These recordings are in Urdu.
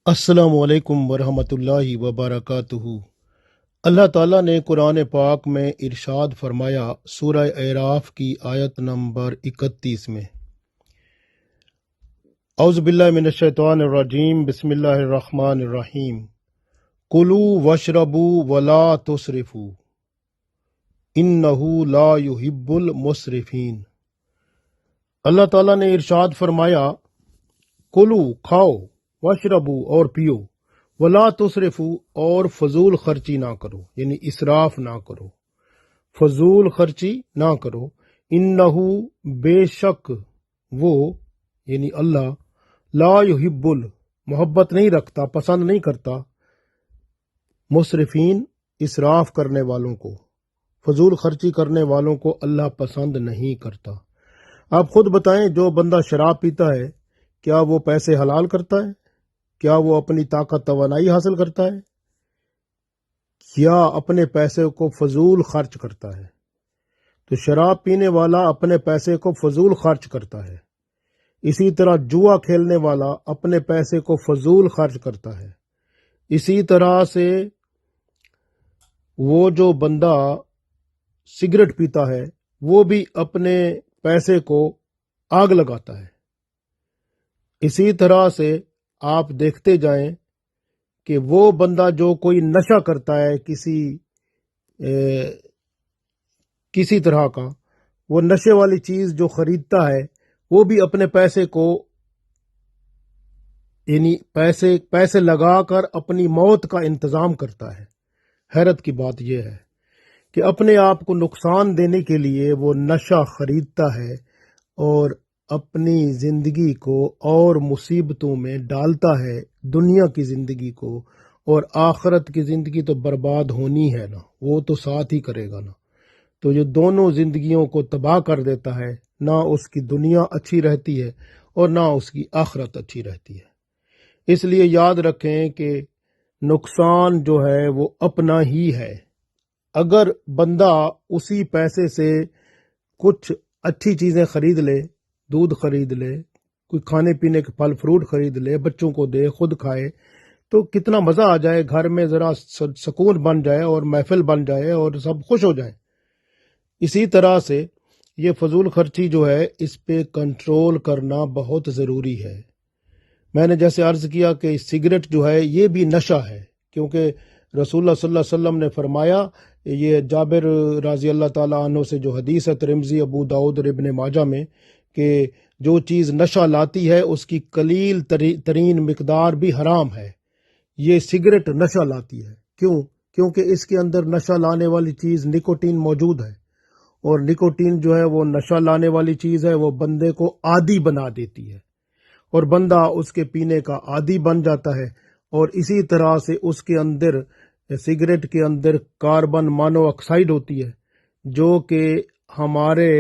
السلام علیکم ورحمۃ اللہ وبرکاتہ۔ اللہ تعالیٰ نے قرآن پاک میں ارشاد فرمایا سورہ اعراف کی آیت نمبر 31 میں، اعوذ باللہ من الشیطان الرجیم، بسم اللہ الرحمن الرحیم، کلوا واشربوا ولا تسرفوا انہ لا یحب المسرفین۔ اللہ تعالیٰ نے ارشاد فرمایا کلو کھاؤ، واشربو اور پیو، ولا تسرفو اور فضول خرچی نہ کرو، یعنی اسراف نہ کرو، فضول خرچی نہ کرو، انہو بے شک وہ یعنی اللہ لا یحب محبت نہیں رکھتا، پسند نہیں کرتا، مسرفین اسراف کرنے والوں کو، فضول خرچی کرنے والوں کو اللہ پسند نہیں کرتا۔ آپ خود بتائیں، جو بندہ شراب پیتا ہے کیا وہ پیسے حلال کرتا ہے؟ کیا وہ اپنی طاقت توانائی حاصل کرتا ہے؟ کیا اپنے پیسے کو فضول خرچ کرتا ہے؟ تو شراب پینے والا اپنے پیسے کو فضول خرچ کرتا ہے، اسی طرح جوا کھیلنے والا اپنے پیسے کو فضول خرچ کرتا ہے، اسی طرح سے وہ جو بندہ سگریٹ پیتا ہے وہ بھی اپنے پیسے کو آگ لگاتا ہے۔ اسی طرح سے آپ دیکھتے جائیں کہ وہ بندہ جو کوئی نشہ کرتا ہے کسی طرح کا، وہ نشے والی چیز جو خریدتا ہے وہ بھی اپنے پیسے کو یعنی پیسے لگا کر اپنی موت کا انتظام کرتا ہے۔ حیرت کی بات یہ ہے کہ اپنے آپ کو نقصان دینے کے لیے وہ نشہ خریدتا ہے اور اپنی زندگی کو اور مصیبتوں میں ڈالتا ہے، دنیا کی زندگی کو، اور آخرت کی زندگی تو برباد ہونی ہے نا، وہ تو ساتھ ہی کرے گا نا۔ تو یہ دونوں زندگیوں کو تباہ کر دیتا ہے، نہ اس کی دنیا اچھی رہتی ہے اور نہ اس کی آخرت اچھی رہتی ہے۔ اس لیے یاد رکھیں کہ نقصان جو ہے وہ اپنا ہی ہے۔ اگر بندہ اسی پیسے سے کچھ اچھی چیزیں خرید لے، دودھ خرید لے، کوئی کھانے پینے کے پھل فروٹ خرید لے، بچوں کو دے، خود کھائے، تو کتنا مزہ آ جائے، گھر میں ذرا سکون بن جائے اور محفل بن جائے اور سب خوش ہو جائیں۔ اسی طرح سے یہ فضول خرچی جو ہے اس پہ کنٹرول کرنا بہت ضروری ہے۔ میں نے جیسے عرض کیا کہ سگریٹ جو ہے یہ بھی نشہ ہے، کیونکہ رسول اللہ صلی اللہ علیہ وسلم نے فرمایا، یہ جابر رضی اللہ تعالیٰ عنہ سے جو حدیث ہے ترمذی، ابو داؤد اور ابن ماجہ میں، کہ جو چیز نشہ لاتی ہے اس کی قلیل ترین مقدار بھی حرام ہے۔ یہ سگریٹ نشہ لاتی ہے، کیوں؟ کیونکہ اس کے اندر نشہ لانے والی چیز نکوٹین موجود ہے، اور نکوٹین جو ہے وہ نشہ لانے والی چیز ہے، وہ بندے کو عادی بنا دیتی ہے اور بندہ اس کے پینے کا عادی بن جاتا ہے۔ اور اسی طرح سے اس کے اندر سگریٹ کے اندر کاربن مانو آکسائڈ ہوتی ہے، جو کہ ہمارے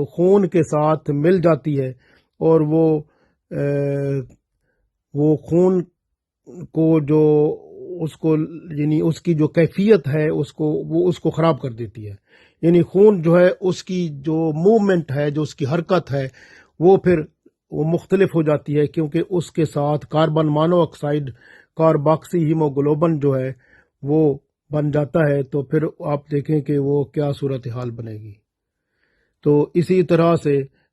خون کے ساتھ مل جاتی ہے، اور وہ خون کو جو اس کو یعنی اس کی جو کیفیت ہے اس کو خراب کر دیتی ہے۔ یعنی خون جو ہے اس کی جو موومنٹ ہے، جو اس کی حرکت ہے، وہ پھر وہ مختلف ہو جاتی ہے، کیونکہ اس کے ساتھ کاربن مانو آکسائڈ، کارباکسی ہیموگلوبن جو ہے وہ بن جاتا ہے، تو پھر آپ دیکھیں کہ وہ کیا صورتحال بنے گی۔ تو اسی طرح سے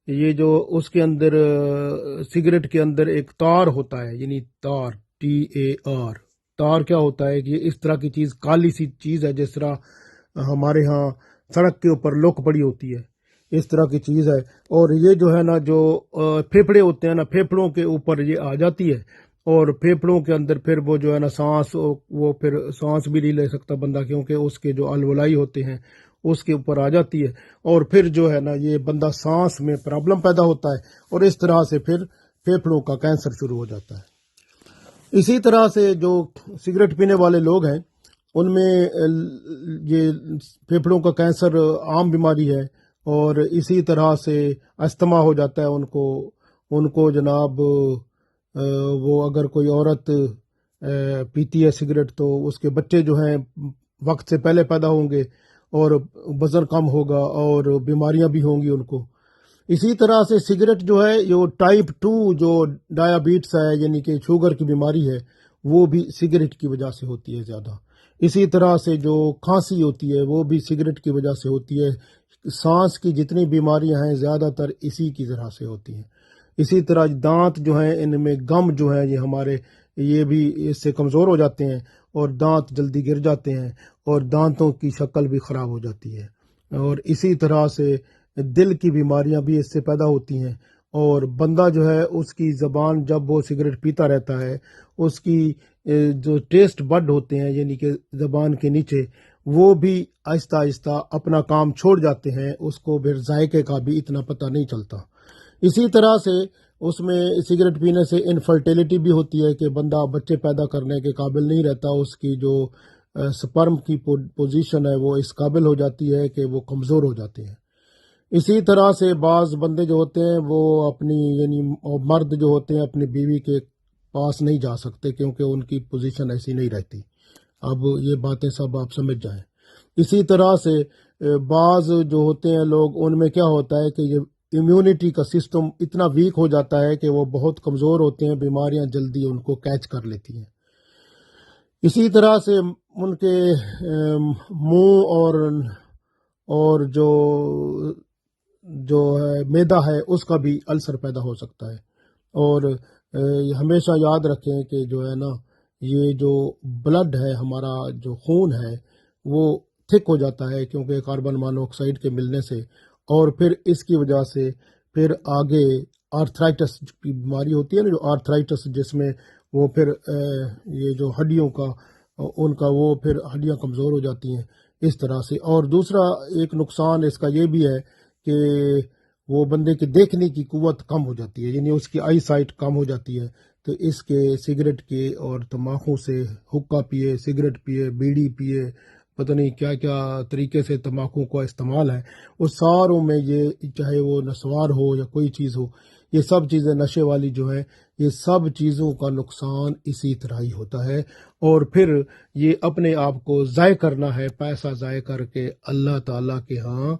یہ جو اس کے اندر سگریٹ کے اندر ایک تار ہوتا ہے، یعنی تار، TAR، تار کیا ہوتا ہے کہ اس طرح کی چیز، کالی سی چیز ہے، جس طرح ہمارے ہاں سڑک کے اوپر لوک پڑی ہوتی ہے، اس طرح کی چیز ہے، اور یہ جو ہے نا، جو پھیپھڑے ہوتے ہیں نا، پھیپھڑوں کے اوپر یہ آ جاتی ہے، اور پھیپھڑوں کے اندر پھر وہ جو ہے نا سانس، وہ پھر سانس بھی نہیں لے سکتا بندہ، کیونکہ اس کے جو الولائی ہوتے ہیں اس کے اوپر آ جاتی ہے، اور پھر جو ہے نا یہ بندہ سانس میں پرابلم پیدا ہوتا ہے، اور اس طرح سے پھر پھیپھڑوں کا کینسر شروع ہو جاتا ہے۔ اسی طرح سے جو سگریٹ پینے والے لوگ ہیں ان میں یہ پھیپھڑوں کا کینسر عام بیماری ہے، اور اسی طرح سے استھما ہو جاتا ہے ان کو جناب، وہ اگر کوئی عورت پیتی ہے سگریٹ تو اس کے بچے جو ہیں وقت سے پہلے پیدا ہوں گے، اور وزن کم ہوگا، اور بیماریاں بھی ہوں گی ان کو۔ اسی طرح سے سگریٹ جو ہے جو ٹائپ 2 جو ڈائبٹیس ہے یعنی کہ شوگر کی بیماری ہے وہ بھی سگریٹ کی وجہ سے ہوتی ہے زیادہ. اسی طرح سے جو کھانسی ہوتی ہے وہ بھی سگریٹ کی وجہ سے ہوتی ہے. سانس کی جتنی بیماریاں ہیں زیادہ تر اسی کی طرح سے ہوتی ہیں. اسی طرح دانت جو ہیں ان میں گم جو ہے یہ ہمارے یہ بھی اس سے کمزور ہو جاتے ہیں اور دانت جلدی گر جاتے ہیں اور دانتوں کی شکل بھی خراب ہو جاتی ہے. اور اسی طرح سے دل کی بیماریاں بھی اس سے پیدا ہوتی ہیں. اور بندہ جو ہے اس کی زبان جب وہ سگریٹ پیتا رہتا ہے اس کی جو ٹیسٹ بڈ ہوتے ہیں یعنی کہ زبان کے نیچے وہ بھی آہستہ آہستہ اپنا کام چھوڑ جاتے ہیں. اس کو پھر ذائقے کا بھی اتنا پتہ نہیں چلتا. اسی طرح سے اس میں سگریٹ پینے سے انفرٹیلٹی بھی ہوتی ہے کہ بندہ بچے پیدا کرنے کے قابل نہیں رہتا. اس کی جو سپرم کی پوزیشن ہے وہ اس قابل ہو جاتی ہے کہ وہ کمزور ہو جاتے ہیں. اسی طرح سے بعض بندے جو ہوتے ہیں وہ اپنی یعنی مرد جو ہوتے ہیں اپنی بیوی کے پاس نہیں جا سکتے کیونکہ ان کی پوزیشن ایسی نہیں رہتی. اب یہ باتیں سب آپ سمجھ جائیں. اسی طرح سے بعض جو ہوتے ہیں لوگ ان میں کیا ہوتا ہے کہ یہ امیونٹی کا سسٹم اتنا ویک ہو جاتا ہے کہ وہ بہت کمزور ہوتے ہیں. بیماریاں جلدی ان کو کیچ کر لیتی ہیں. اسی طرح سے ان کے منہ اور جو ہے میدا ہے اس کا بھی السر پیدا ہو سکتا ہے. اور ہمیشہ یاد رکھیں کہ جو ہے نا یہ جو بلڈ ہے ہمارا جو خون ہے وہ تھک ہو جاتا ہے کیونکہ کاربن مونو آکسائڈ کے ملنے سے. اور پھر اس کی وجہ سے پھر آگے آرتھرائٹس کی بیماری ہوتی ہے نا جو آرتھرائٹس جس میں وہ پھر یہ جو ہڈیوں کا ان کا وہ پھر ہڈیاں کمزور ہو جاتی ہیں اس طرح سے. اور دوسرا ایک نقصان اس کا یہ بھی ہے کہ وہ بندے کے دیکھنے کی قوت کم ہو جاتی ہے یعنی اس کی آئی سائٹ کم ہو جاتی ہے. تو اس کے سگریٹ کے اور تمباکو سے حقہ پیے سگریٹ پیے بیڑی پیے پتہ نہیں کیا کیا طریقے سے تمباکو کا استعمال ہے اس ساروں میں یہ چاہے وہ نسوار ہو یا کوئی چیز ہو یہ سب چیزیں نشے والی جو ہیں یہ سب چیزوں کا نقصان اسی طرح ہی ہوتا ہے. اور پھر یہ اپنے آپ کو ضائع کرنا ہے پیسہ ضائع کر کے اللہ تعالیٰ کے ہاں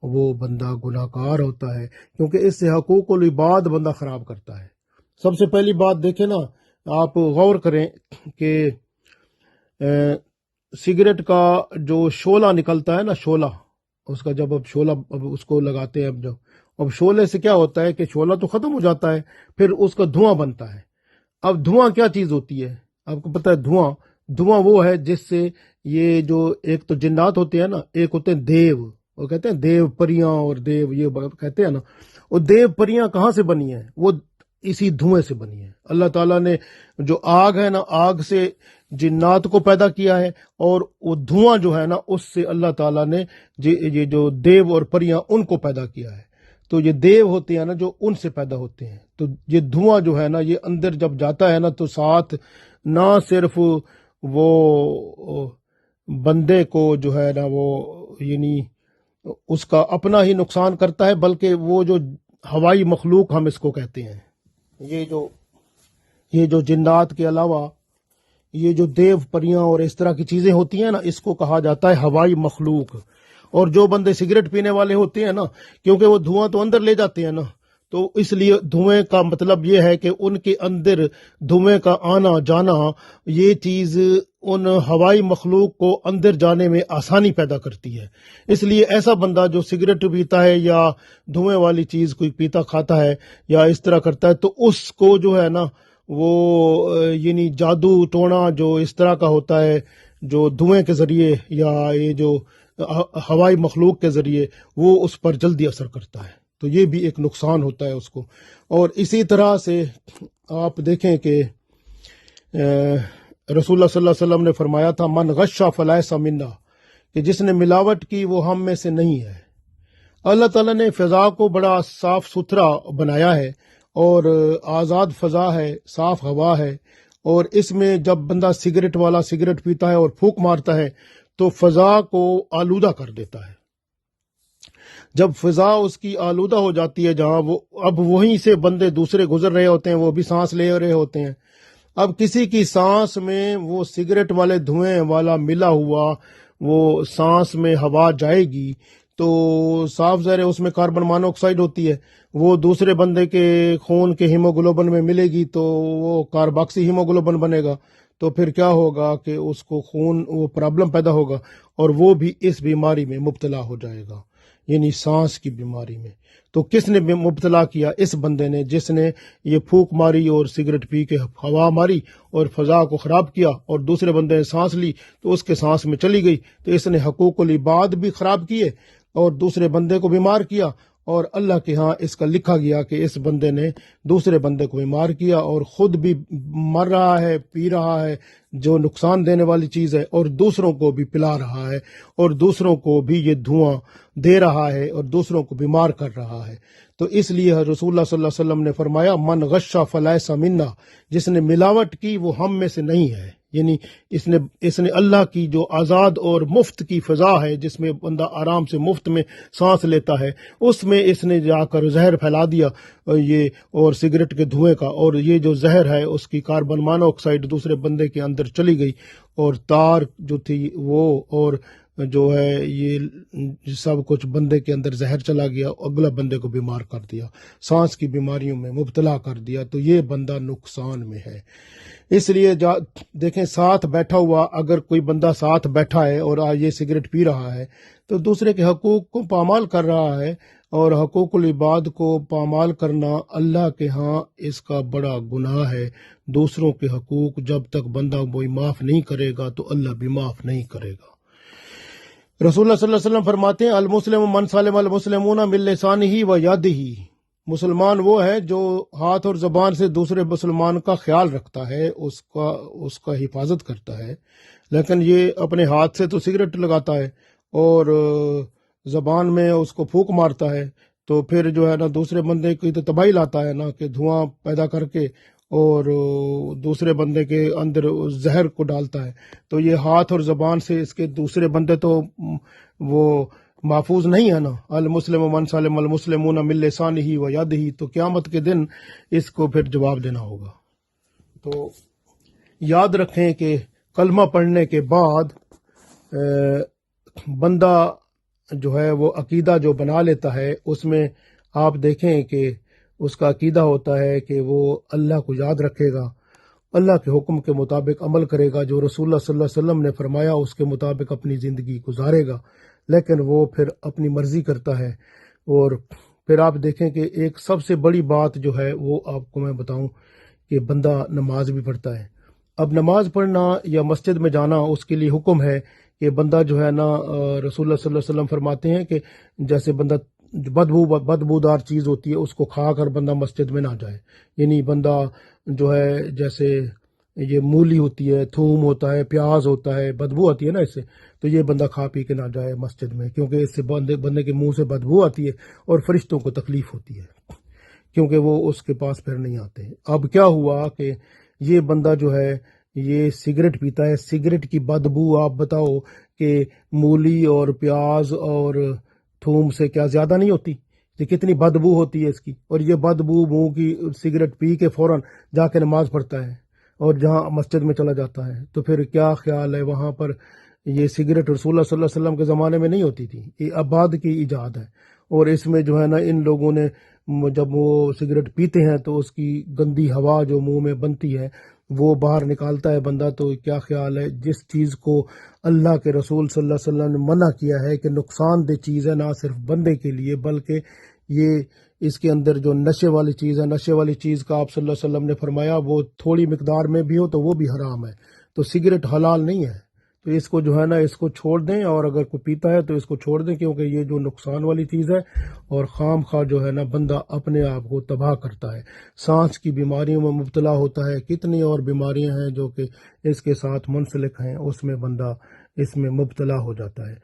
وہ بندہ گناہ گار ہوتا ہے کیونکہ اس سے حقوق العباد بندہ خراب کرتا ہے. سب سے پہلی بات دیکھیں نا آپ غور کریں کہ سگریٹ کا جو شعلہ نکلتا ہے نا شعلہ اس کا جب اب اس کو لگاتے ہیں اب شعلے سے کیا ہوتا ہے کہ شعلہ تو ختم ہو جاتا ہے پھر اس کا دھواں بنتا ہے. اب دھواں کیا چیز ہوتی ہے آپ کو پتہ ہے دھواں وہ ہے جس سے یہ جو ایک تو جنات ہوتے ہیں نا ایک ہوتے ہیں دیو وہ کہتے ہیں دیو پریاں اور دیو یہ کہتے ہیں نا وہ دیو پریاں کہاں سے بنی ہیں وہ اسی دھوئیں سے بنی ہے. اللہ تعالیٰ نے جو آگ ہے نا آگ سے جنات کو پیدا کیا ہے اور وہ دھواں جو ہے نا اس سے اللہ تعالیٰ نے یہ جو دیو اور پریاں ان کو پیدا کیا ہے. تو یہ دیو ہوتے ہیں نا جو ان سے پیدا ہوتے ہیں. تو یہ دھواں جو ہے نا یہ اندر جب جاتا ہے نا تو ساتھ نہ صرف وہ بندے کو جو ہے نا وہ یعنی اس کا اپنا ہی نقصان کرتا ہے بلکہ وہ جو ہوائی مخلوق ہم اس کو کہتے ہیں یہ جو جنات کے علاوہ یہ جو دیو پریاں اور اس طرح کی چیزیں ہوتی ہیں نا اس کو کہا جاتا ہے ہوائی مخلوق. اور جو بندے سگریٹ پینے والے ہوتے ہیں نا کیونکہ وہ دھواں تو اندر لے جاتے ہیں نا تو اس لیے دھوئیں کا مطلب یہ ہے کہ ان کے اندر دھوئیں کا آنا جانا یہ چیز ان ہوائی مخلوق کو اندر جانے میں آسانی پیدا کرتی ہے. اس لیے ایسا بندہ جو سگریٹ پیتا ہے یا دھوئیں والی چیز کوئی پیتا کھاتا ہے یا اس طرح کرتا ہے تو اس کو جو ہے نا وہ یعنی جادو ٹونا جو اس طرح کا ہوتا ہے جو دھوئیں کے ذریعے یا یہ جو ہوائی مخلوق کے ذریعے وہ اس پر جلدی اثر کرتا ہے. تو یہ بھی ایک نقصان ہوتا ہے اس کو. اور اسی طرح سے آپ دیکھیں کہ رسول اللہ صلی اللہ علیہ وسلم نے فرمایا تھا من غشا فلیس منا کہ جس نے ملاوٹ کی وہ ہم میں سے نہیں ہے. اللہ تعالیٰ نے فضا کو بڑا صاف ستھرا بنایا ہے اور آزاد فضا ہے صاف ہوا ہے اور اس میں جب بندہ سگریٹ والا سگریٹ پیتا ہے اور پھونک مارتا ہے تو فضا کو آلودہ کر دیتا ہے. جب فضا اس کی آلودہ ہو جاتی ہے جہاں وہ اب وہیں سے بندے دوسرے گزر رہے ہوتے ہیں وہ بھی سانس لے رہے ہوتے ہیں. اب کسی کی سانس میں وہ سگریٹ والے دھوئیں والا ملا ہوا وہ سانس میں ہوا جائے گی تو صاف ظاہر ہے اس میں کاربن مانو آکسائڈ ہوتی ہے، وہ دوسرے بندے کے خون کے ہیموگلوبن میں ملے گی تو وہ کارباکسی ہیموگلوبن بنے گا، تو پھر کیا ہوگا کہ اس کو خون وہ پرابلم پیدا ہوگا اور وہ بھی اس بیماری میں مبتلا ہو جائے گا، یعنی سانس کی بیماری میں۔ تو کس نے مبتلا کیا؟ اس بندے نے، جس نے یہ پھونک ماری اور سگریٹ پی کے ہوا ماری اور فضا کو خراب کیا، اور دوسرے بندے نے سانس لی تو اس کے سانس میں چلی گئی، تو اس نے حقوق العباد بھی خراب کیے اور دوسرے بندے کو بیمار کیا، اور اللہ کے ہاں اس کا لکھا گیا کہ اس بندے نے دوسرے بندے کو بیمار کیا اور خود بھی مر رہا ہے، پی رہا ہے جو نقصان دینے والی چیز ہے، اور دوسروں کو بھی پلا رہا ہے، اور دوسروں کو بھی یہ دھواں دے رہا ہے اور دوسروں کو بیمار کر رہا ہے۔ تو اس لیے رسول اللہ صلی اللہ علیہ وسلم نے فرمایا من غشا فلیس منا، جس نے ملاوٹ کی وہ ہم میں سے نہیں ہے، یعنی اس نے اللہ کی جو آزاد اور مفت کی فضا ہے جس میں بندہ آرام سے مفت میں سانس لیتا ہے، اس میں اس نے جا کر زہر پھیلا دیا یہ، اور سگریٹ کے دھوئیں کا، اور یہ جو زہر ہے اس کی کاربن مانو آکسائڈ دوسرے بندے کے اندر چلی گئی، اور تار جو تھی وہ اور جو ہے یہ سب کچھ بندے کے اندر زہر چلا گیا، اگلا بندے کو بیمار کر دیا، سانس کی بیماریوں میں مبتلا کر دیا، تو یہ بندہ نقصان میں ہے۔ اس لیے دیکھیں ساتھ بیٹھا ہوا اگر کوئی بندہ ساتھ بیٹھا ہے اور یہ سگریٹ پی رہا ہے تو دوسرے کے حقوق کو پامال کر رہا ہے، اور حقوق العباد کو پامال کرنا اللہ کے ہاں اس کا بڑا گناہ ہے۔ دوسروں کے حقوق جب تک بندہ کوئی معاف نہیں کرے گا تو اللہ بھی معاف نہیں کرے گا۔ رسول اللہ صلی اللہ علیہ وسلم فرماتے ہیں المسلم من سلم المسلمون من لسانہ و یدہ، مسلمان وہ ہے جو ہاتھ اور زبان سے دوسرے مسلمان کا خیال رکھتا ہے، اس کا حفاظت کرتا ہے، لیکن یہ اپنے ہاتھ سے تو سگریٹ لگاتا ہے اور زبان میں اس کو پھونک مارتا ہے، تو پھر جو ہے نا دوسرے بندے کی تو تباہی لاتا ہے نا، کہ دھواں پیدا کر کے اور دوسرے بندے کے اندر زہر کو ڈالتا ہے۔ تو یہ ہاتھ اور زبان سے اس کے دوسرے بندے تو وہ محفوظ نہیں ہے نا، المسلم من سلم المسلمون من لسانہ و یدہ، تو قیامت کے دن اس کو پھر جواب دینا ہوگا۔ تو یاد رکھیں کہ کلمہ پڑھنے کے بعد بندہ جو ہے وہ عقیدہ جو بنا لیتا ہے، اس میں آپ دیکھیں کہ اس کا عقیدہ ہوتا ہے کہ وہ اللہ کو یاد رکھے گا، اللہ کے حکم کے مطابق عمل کرے گا، جو رسول اللہ صلی اللہ علیہ وسلم نے فرمایا اس کے مطابق اپنی زندگی گزارے گا، لیکن وہ پھر اپنی مرضی کرتا ہے۔ اور پھر آپ دیکھیں کہ ایک سب سے بڑی بات جو ہے وہ آپ کو میں بتاؤں کہ بندہ نماز بھی پڑھتا ہے۔ اب نماز پڑھنا یا مسجد میں جانا اس کے لیے حکم ہے کہ بندہ جو ہے نا رسول اللہ صلی اللہ علیہ وسلم فرماتے ہیں کہ جیسے بندہ بدبودار چیز ہوتی ہے اس کو کھا کر بندہ مسجد میں نہ جائے، یعنی بندہ جو ہے جیسے یہ مولی ہوتی ہے، تھوم ہوتا ہے، پیاز ہوتا ہے، بدبو آتی ہے نا اس سے، تو یہ بندہ کھا پی کے نہ جائے مسجد میں، کیونکہ اس سے بندے کے منہ سے بدبو آتی ہے اور فرشتوں کو تکلیف ہوتی ہے کیونکہ وہ اس کے پاس پھر نہیں آتے۔ اب کیا ہوا کہ یہ بندہ جو ہے یہ سگریٹ پیتا ہے، سگریٹ کی بدبو آپ بتاؤ کہ مولی اور پیاز اور تھوم سے کیا زیادہ نہیں ہوتی؟ یہ کتنی بدبو ہوتی ہے اس کی، اور یہ بدبو منہ کی سگریٹ پی کے فوراً جا کے نماز پڑھتا ہے اور جہاں مسجد میں چلا جاتا ہے، تو پھر کیا خیال ہے وہاں پر یہ سگریٹ رسول اللہ صلی اللہ علیہ وسلم کے زمانے میں نہیں ہوتی تھی، یہ اب بعد کی ایجاد ہے، اور اس میں جو ہے نا ان لوگوں نے جب وہ سگریٹ پیتے ہیں تو اس کی گندی ہوا جو منہ میں بنتی ہے وہ باہر نکالتا ہے بندہ، تو کیا خیال ہے جس چیز کو اللہ کے رسول صلی اللہ علیہ وسلم نے منع کیا ہے کہ نقصان دہ چیز ہے نہ صرف بندے کے لیے بلکہ یہ اس کے اندر جو نشے والی چیز ہے، نشے والی چیز کا آپ صلی اللہ علیہ وسلم نے فرمایا وہ تھوڑی مقدار میں بھی ہو تو وہ بھی حرام ہے، تو سگریٹ حلال نہیں ہے، تو اس کو جو ہے نا اس کو چھوڑ دیں، اور اگر کوئی پیتا ہے تو اس کو چھوڑ دیں، کیونکہ یہ جو نقصان والی چیز ہے اور خام خواہ جو ہے نا بندہ اپنے آپ کو تباہ کرتا ہے، سانس کی بیماریوں میں مبتلا ہوتا ہے، کتنی اور بیماریاں ہیں جو کہ اس کے ساتھ منسلک ہیں، اس میں بندہ اس میں مبتلا ہو جاتا ہے۔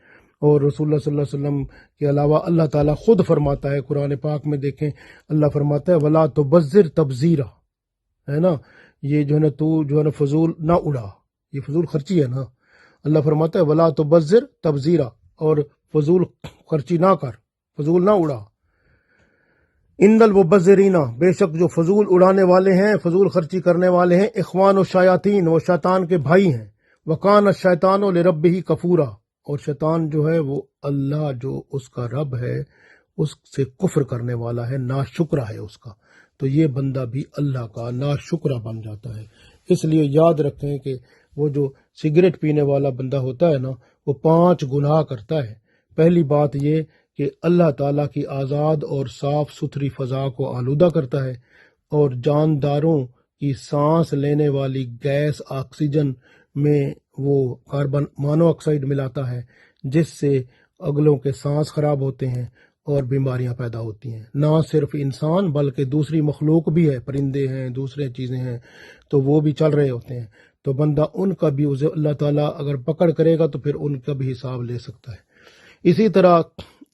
اور رسول اللہ صلی اللہ علیہ وسلم کے علاوہ اللہ تعالیٰ خود فرماتا ہے قرآن پاک میں، دیکھیں اللہ فرماتا ہے وَلَا تُبَذِّرْ تَبْذِيرًا، ہے نا، یہ جو ہے نا تو جو ہے نا فضول نہ اڑا، یہ فضول خرچی ہے نا، اللہ فرماتا ہے وَلَا تُبَذِّرْ تَبْذِيرًا، اور فضول خرچی نہ کر، فضول نہ اڑا۔ ان المبذرین، بے شک جو فضول اڑانے والے ہیں، فضول خرچی کرنے والے ہیں، اخوان الشیاطین، وہ شیطان کے بھائی ہیں، وکان الشیطان لربہ کفورا، اور شیطان جو ہے وہ اللہ جو اس کا رب ہے اس سے کفر کرنے والا ہے، ناشکرا ہے اس کا، تو یہ بندہ بھی اللہ کا ناشکرا بن جاتا ہے۔ اس لیے یاد رکھیں کہ وہ جو سگریٹ پینے والا بندہ ہوتا ہے نا، وہ 5 گناہ کرتا ہے۔ پہلی بات یہ کہ اللہ تعالیٰ کی آزاد اور صاف ستھری فضا کو آلودہ کرتا ہے، اور جانداروں کی سانس لینے والی گیس آکسیجن میں وہ کاربن مونو آکسائڈ ملاتا ہے، جس سے اگلوں کے سانس خراب ہوتے ہیں اور بیماریاں پیدا ہوتی ہیں۔ نہ صرف انسان بلکہ دوسری مخلوق بھی ہے، پرندے ہیں، دوسرے چیزیں ہیں، تو وہ بھی چل رہے ہوتے ہیں، تو بندہ ان کا بھی اسے اللہ تعالیٰ اگر پکڑ کرے گا تو پھر ان کا بھی حساب لے سکتا ہے۔ اسی طرح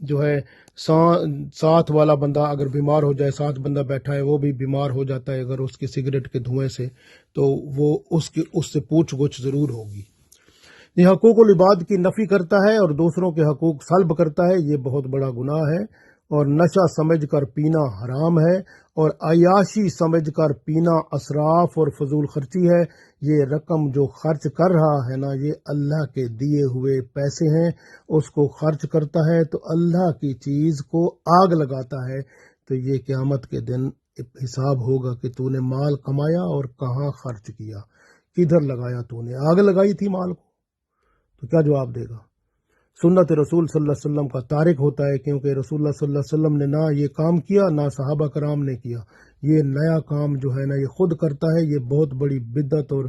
جو ہے ساتھ والا بندہ اگر بیمار ہو جائے، ساتھ بندہ بیٹھا ہے وہ بھی بیمار ہو جاتا ہے اگر اس کی سگریٹ کے دھوئیں سے، تو وہ اس سے پوچھ گچھ ضرور ہوگی۔ یہ حقوق العباد کی نفی کرتا ہے اور دوسروں کے حقوق سلب کرتا ہے، یہ بہت بڑا گناہ ہے، اور نشہ سمجھ کر پینا حرام ہے، اور عیاشی سمجھ کر پینا اسراف اور فضول خرچی ہے۔ یہ رقم جو خرچ کر رہا ہے نا، یہ اللہ کے دیے ہوئے پیسے ہیں، اس کو خرچ کرتا ہے تو اللہ کی چیز کو آگ لگاتا ہے، تو یہ قیامت کے دن حساب ہوگا کہ تو نے مال کمایا اور کہاں خرچ کیا، کدھر لگایا، تو نے آگ لگائی تھی مال کو، تو کیا جواب دے گا؟ سنت رسول صلی اللہ علیہ وسلم کا تارک ہوتا ہے، کیونکہ رسول اللہ صلی اللہ علیہ وسلم نے نہ یہ کام کیا، نہ صحابہ کرام نے کیا۔ یہ نیا کام جو ہے نا یہ خود کرتا ہے، یہ بہت بڑی بدعت اور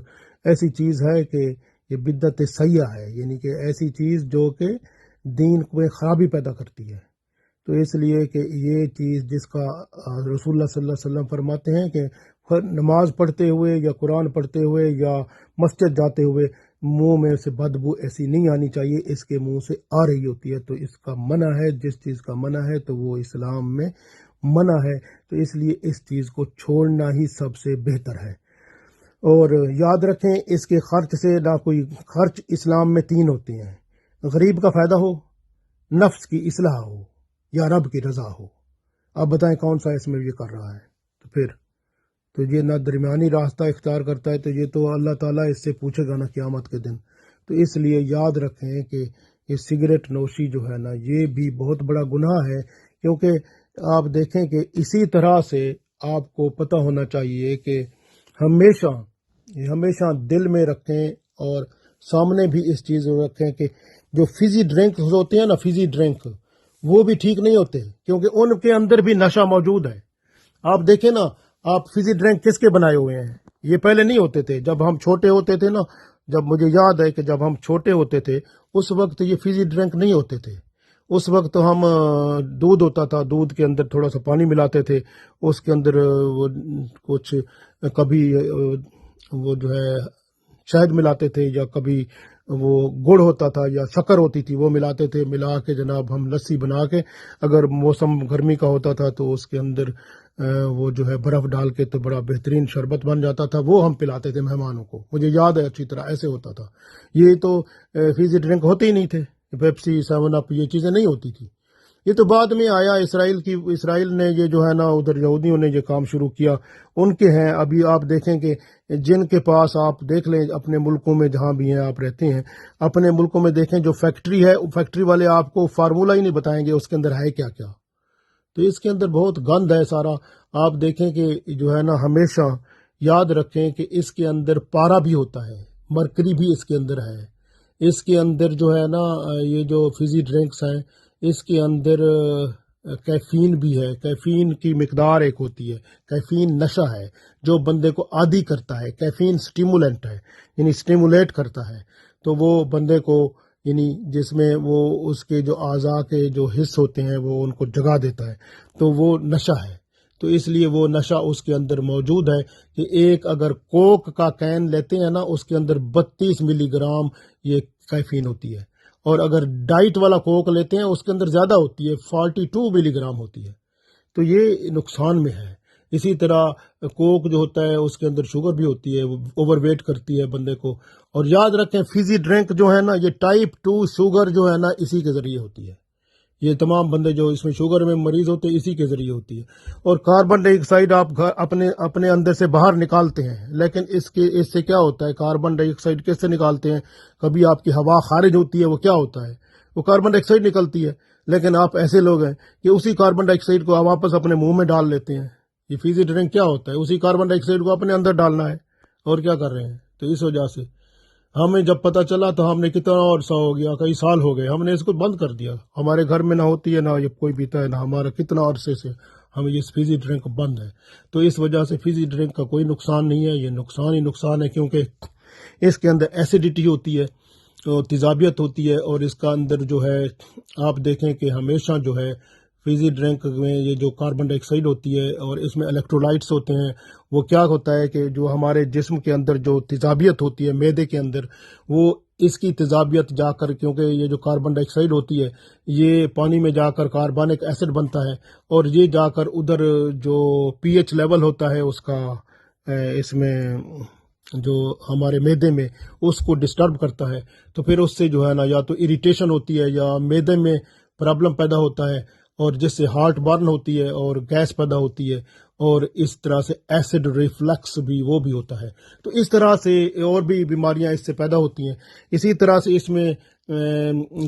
ایسی چیز ہے کہ یہ بدعت سیاح ہے، یعنی کہ ایسی چیز جو کہ دین میں خرابی پیدا کرتی ہے۔ تو اس لیے کہ یہ چیز جس کا رسول اللہ صلی اللہ علیہ وسلم فرماتے ہیں کہ نماز پڑھتے ہوئے یا قرآن پڑھتے ہوئے یا مسجد جاتے ہوئے منہ میں سے بدبو ایسی نہیں آنی چاہیے، اس کے منہ سے آ رہی ہوتی ہے، تو اس کا منع ہے، جس چیز کا منع ہے تو وہ اسلام میں منع ہے، تو اس لیے اس چیز کو چھوڑنا ہی سب سے بہتر ہے۔ اور یاد رکھیں اس کے خرچ سے نہ کوئی خرچ، اسلام میں 3 ہوتے ہیں: غریب کا فائدہ ہو، نفس کی اصلاح ہو، یا رب کی رضا ہو۔ اب بتائیں کون سا اس میں یہ کر رہا ہے؟ تو پھر تو یہ نہ درمیانی راستہ اختیار کرتا ہے، تو یہ تو اللہ تعالیٰ اس سے پوچھے گا نا قیامت کے دن۔ تو اس لیے یاد رکھیں کہ یہ سگریٹ نوشی جو ہے نا یہ بھی بہت بڑا گناہ ہے، کیونکہ آپ دیکھیں کہ اسی طرح سے آپ کو پتہ ہونا چاہیے کہ ہمیشہ دل میں رکھیں اور سامنے بھی اس چیز کو رکھیں کہ جو فزی ڈرنک ہوتے ہیں نا، فزی ڈرنک وہ بھی ٹھیک نہیں ہوتے، کیونکہ ان کے اندر بھی نشہ موجود ہے۔ آپ دیکھیں نا، آپ فزی ڈرنک کس کے بنائے ہوئے ہیں؟ یہ پہلے نہیں ہوتے تھے، جب ہم چھوٹے ہوتے تھے نا، جب مجھے یاد ہے کہ جب ہم چھوٹے ہوتے تھے اس وقت یہ فزی ڈرنک نہیں ہوتے تھے۔ اس وقت ہم دودھ ہوتا تھا، دودھ کے اندر تھوڑا سا پانی ملاتے تھے، اس کے اندر وہ کچھ کبھی وہ جو ہے شہد ملاتے تھے، یا کبھی وہ گڑ ہوتا تھا یا شکر ہوتی تھی وہ ملاتے تھے، ملا کے جناب ہم لسی بنا کے، اگر موسم گرمی کا ہوتا تھا تو اس کے اندر وہ جو ہے برف ڈال کے تو بڑا بہترین شربت بن جاتا تھا، وہ ہم پلاتے تھے مہمانوں کو، مجھے یاد ہے اچھی طرح ایسے ہوتا تھا۔ یہ تو فیزی ڈرنک ہوتے ہی نہیں تھے، پیپسی، 7 اپ، یہ چیزیں نہیں ہوتی تھی۔ یہ تو بعد میں آیا، اسرائیل نے یہ جو ہے نا ادھر یہودیوں نے یہ کام شروع کیا، ان کے ہیں۔ ابھی آپ دیکھیں کہ جن کے پاس آپ دیکھ لیں اپنے ملکوں میں جہاں بھی ہیں آپ رہتے ہیں، اپنے ملکوں میں دیکھیں جو فیکٹری ہے، فیکٹری والے آپ کو فارمولہ ہی نہیں بتائیں گے اس کے اندر ہے کیا کیا، تو اس کے اندر بہت گند ہے سارا۔ آپ دیکھیں کہ جو ہے نا ہمیشہ یاد رکھیں کہ اس کے اندر پارا بھی ہوتا ہے، مرکری بھی اس کے اندر ہے، اس کے اندر جو ہے نا یہ جو فزی ڈرنکس ہیں اس کے اندر کیفین بھی ہے، کیفین کی مقدار ایک ہوتی ہے، کیفین نشہ ہے جو بندے کو عادی کرتا ہے، کیفین سٹیمولنٹ ہے، یعنی سٹیمولیٹ کرتا ہے، تو وہ بندے کو یعنی جس میں وہ اس کے جو اعضاء کے جو حص ہوتے ہیں وہ ان کو جگا دیتا ہے، تو وہ نشہ ہے۔ تو اس لیے وہ نشہ اس کے اندر موجود ہے کہ ایک اگر کوک کا کین لیتے ہیں نا اس کے اندر 32 ملی گرام یہ کیفین ہوتی ہے، اور اگر ڈائٹ والا کوک لیتے ہیں اس کے اندر زیادہ ہوتی ہے، 42 ملی گرام ہوتی ہے، تو یہ نقصان میں ہے۔ اسی طرح کوک جو ہوتا ہے اس کے اندر شوگر بھی ہوتی ہے، اوور ویٹ کرتی ہے بندے کو۔ اور یاد رکھیں فزی ڈرنک جو ہے نا یہ ٹائپ 2 شوگر جو ہے نا اسی کے ذریعے ہوتی ہے، یہ تمام بندے جو اس میں شوگر میں مریض ہوتے ہیں اسی کے ذریعے ہوتی ہے. اور کاربن ڈائی آکسائڈ آپ اپنے اندر سے باہر نکالتے ہیں، لیکن اس سے کیا ہوتا ہے، کاربن ڈائی آکسائڈ کیسے نکالتے ہیں؟ کبھی آپ کی ہوا خارج ہوتی ہے، وہ کیا ہوتا ہے، وہ کاربن ڈائی آکسائڈ نکلتی ہے. لیکن آپ ایسے لوگ ہیں کہ اسی کاربن ڈائی آکسائڈ کو آپ واپس اپنے منہ میں ڈال لیتے ہیں. یہ فیزی ڈرنک کیا ہوتا ہے؟ اسی کاربن ڈائی آکسائڈ کو اپنے اندر ڈالنا ہے، اور کیا کر رہے ہیں. تو اس وجہ سے ہمیں جب پتہ چلا تو ہم نے کتنا عرصہ ہو گیا، کئی سال ہو گئے، ہم نے اس کو بند کر دیا. ہمارے گھر میں نہ ہوتی ہے، نہ یہ کوئی پیتا ہے، نہ ہمارا کتنا عرصے سے ہمیں یہ فیزی ڈرنک بند ہے. تو اس وجہ سے فیزی ڈرنک کا کوئی نقصان نہیں ہے، یہ نقصان ہی نقصان ہے، کیونکہ اس کے اندر ایسیڈیٹی ہوتی ہے، تیزابیت ہوتی ہے. اور اس کا اندر جو ہے آپ دیکھیں کہ ہمیشہ جو ہے فیزی ڈرنک میں یہ جو کاربن ڈائی آکسائڈ ہوتی ہے اور اس میں الیکٹرولائٹس ہوتے ہیں، وہ کیا ہوتا ہے کہ جو ہمارے جسم کے اندر جو تیزابیت ہوتی ہے معدے کے اندر، وہ اس کی تیزابیت جا کر، کیونکہ یہ جو کاربن ڈائی آکسائڈ ہوتی ہے یہ پانی میں جا کر کاربونک ایسڈ بنتا ہے، اور یہ جا کر ادھر جو پی ایچ لیول ہوتا ہے اس کا اس میں جو ہمارے معدے میں، اس کو ڈسٹرب کرتا ہے. تو پھر اس سے جو ہے نا یا تو اریٹیشن ہوتی ہے یا معدے میں پرابلم پیدا ہوتا ہے، اور جس سے ہارٹ برن ہوتی ہے اور گیس پیدا ہوتی ہے، اور اس طرح سے ایسڈ ریفلکس بھی وہ بھی ہوتا ہے. تو اس طرح سے اور بھی بیماریاں اس سے پیدا ہوتی ہیں. اسی طرح سے اس میں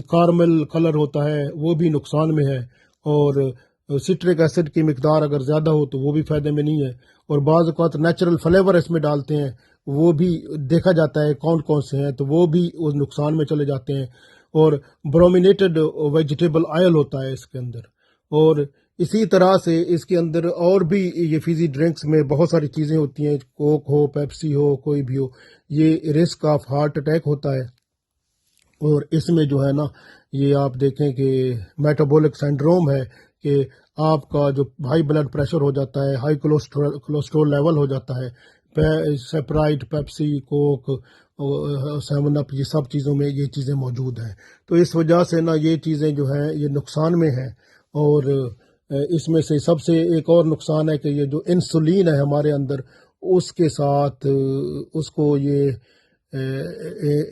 کارمل کلر ہوتا ہے، وہ بھی نقصان میں ہے. اور سٹرک ایسڈ کی مقدار اگر زیادہ ہو تو وہ بھی فائدے میں نہیں ہے. اور بعض اوقات نیچرل فلیور اس میں ڈالتے ہیں، وہ بھی دیکھا جاتا ہے کون کون سے ہیں، تو وہ بھی اس نقصان میں چلے جاتے ہیں. اور برومینیٹڈ ویجیٹیبل آئل ہوتا ہے اس کے اندر. اور اسی طرح سے اس کے اندر اور بھی یہ فیزی ڈرنکس میں بہت ساری چیزیں ہوتی ہیں، کوک ہو، پیپسی ہو، کوئی بھی ہو، یہ رسک آف ہارٹ اٹیک ہوتا ہے. اور اس میں جو ہے نا یہ آپ دیکھیں کہ میٹابولک سینڈروم ہے، کہ آپ کا جو ہائی بلڈ پریشر ہو جاتا ہے، ہائی کولیسٹرول لیول ہو جاتا ہے. سپرائٹ، پیپسی، کوک، سیون اپ، یہ سب چیزوں میں یہ چیزیں موجود ہیں. تو اس وجہ سے نا یہ چیزیں جو ہیں یہ نقصان میں ہیں. اور اس میں سے سب سے ایک اور نقصان ہے کہ یہ جو انسولین ہے ہمارے اندر، اس کے ساتھ اس کو یہ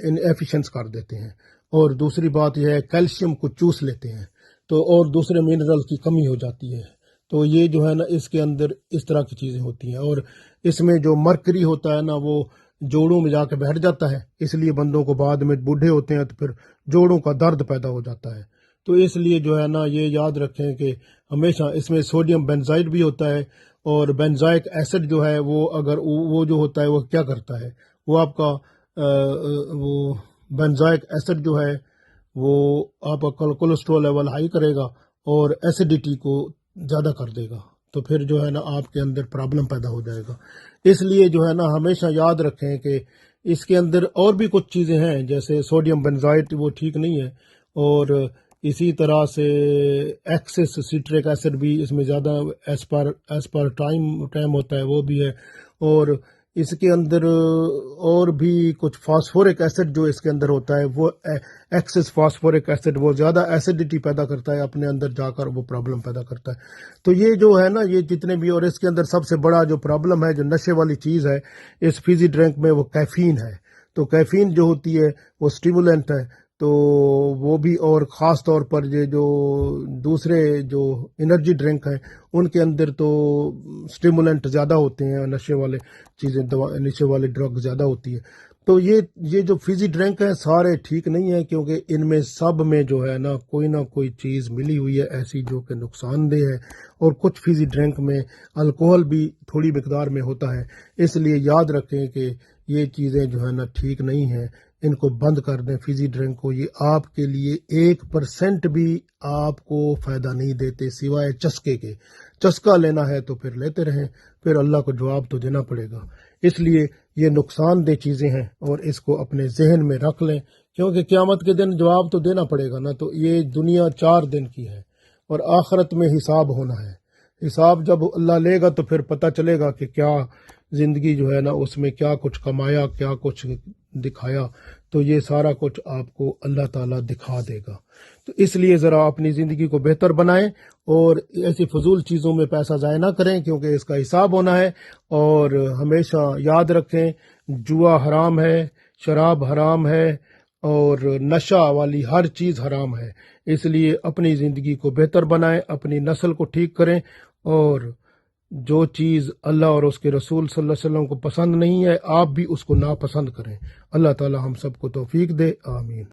انیفیشنس کر دیتے ہیں. اور دوسری بات یہ ہے کیلشیم کو چوس لیتے ہیں، تو اور دوسرے منرل کی کمی ہو جاتی ہے. تو یہ جو ہے نا اس کے اندر اس طرح کی چیزیں ہوتی ہیں. اور اس میں جو مرکری ہوتا ہے نا وہ جوڑوں میں جا کے بیٹھ جاتا ہے، اس لیے بندوں کو بعد میں بوڑھے ہوتے ہیں تو پھر جوڑوں کا درد پیدا ہو جاتا ہے. تو اس لیے جو ہے نا یہ یاد رکھیں کہ ہمیشہ اس میں سوڈیم بینزائڈ بھی ہوتا ہے. اور بینزائک ایسڈ جو ہے وہ اگر وہ جو ہوتا ہے وہ کیا کرتا ہے، وہ آپ کا وہ بینزائک ایسڈ جو ہے وہ آپ کا کولیسٹرول لیول ہائی کرے گا اور ایسیڈیٹی کو زیادہ کر دے گا. تو پھر جو ہے نا آپ کے اندر پرابلم پیدا ہو جائے گا. اس لیے جو ہے نا ہمیشہ یاد رکھیں کہ اس کے اندر اور بھی کچھ چیزیں ہیں، جیسے سوڈیم بینزائٹ وہ ٹھیک نہیں ہے. اور اسی طرح سے ایکسس سٹرک ایسڈ بھی اس میں زیادہ ایز پر ٹائم ہوتا ہے، وہ بھی ہے. اور اس کے اندر اور بھی کچھ فاسفورک ایسڈ جو اس کے اندر ہوتا ہے، وہ ایکسس فاسفورک ایسڈ وہ زیادہ ایسیڈیٹی پیدا کرتا ہے، اپنے اندر جا کر وہ پرابلم پیدا کرتا ہے. تو یہ جو ہے نا یہ جتنے بھی، اور اس کے اندر سب سے بڑا جو پرابلم ہے، جو نشے والی چیز ہے اس فیزی ڈرنک میں، وہ کیفین ہے. تو کیفین جو ہوتی ہے وہ اسٹیمولنٹ ہے. تو وہ بھی، اور خاص طور پر یہ جو دوسرے جو انرجی ڈرنک ہیں ان کے اندر تو اسٹیمولنٹ زیادہ ہوتے ہیں، نشے والے چیزیں، نشے والے ڈرگ زیادہ ہوتی ہے. تو یہ جو فیزی ڈرنک ہیں سارے ٹھیک نہیں ہیں، کیونکہ ان میں سب میں جو ہے نا کوئی چیز ملی ہوئی ہے ایسی جو کہ نقصان دہ ہے. اور کچھ فیزی ڈرنک میں الکوہل بھی تھوڑی مقدار میں ہوتا ہے. اس لیے یاد رکھیں کہ یہ چیزیں جو ہے نا ٹھیک نہیں ہیں، ان کو بند کر دیں فیزی ڈرنک کو. یہ آپ کے لیے 1% بھی آپ کو فائدہ نہیں دیتے سوائے چسکے کے. چسکا لینا ہے تو پھر لیتے رہیں، پھر اللہ کو جواب تو دینا پڑے گا. اس لیے یہ نقصان دہ چیزیں ہیں اور اس کو اپنے ذہن میں رکھ لیں، کیونکہ قیامت کے دن جواب تو دینا پڑے گا نا. تو یہ دنیا 4 دن کی ہے اور آخرت میں حساب ہونا ہے. حساب جب اللہ لے گا تو پھر پتہ چلے گا کہ کیا زندگی جو ہے نا اس میں کیا کچھ کمایا، کیا کچھ دکھایا. تو یہ سارا کچھ آپ کو اللہ تعالیٰ دکھا دے گا. تو اس لیے ذرا اپنی زندگی کو بہتر بنائیں اور ایسی فضول چیزوں میں پیسہ ضائع نہ کریں، کیونکہ اس کا حساب ہونا ہے. اور ہمیشہ یاد رکھیں جوا حرام ہے، شراب حرام ہے، اور نشہ والی ہر چیز حرام ہے۔ اس لیے اپنی زندگی کو بہتر بنائیں، اپنی نسل کو ٹھیک کریں، اور جو چیز اللہ اور اس کے رسول صلی اللہ علیہ وسلم کو پسند نہیں ہے آپ بھی اس کو ناپسند کریں۔ اللہ تعالی ہم سب کو توفیق دے، آمین۔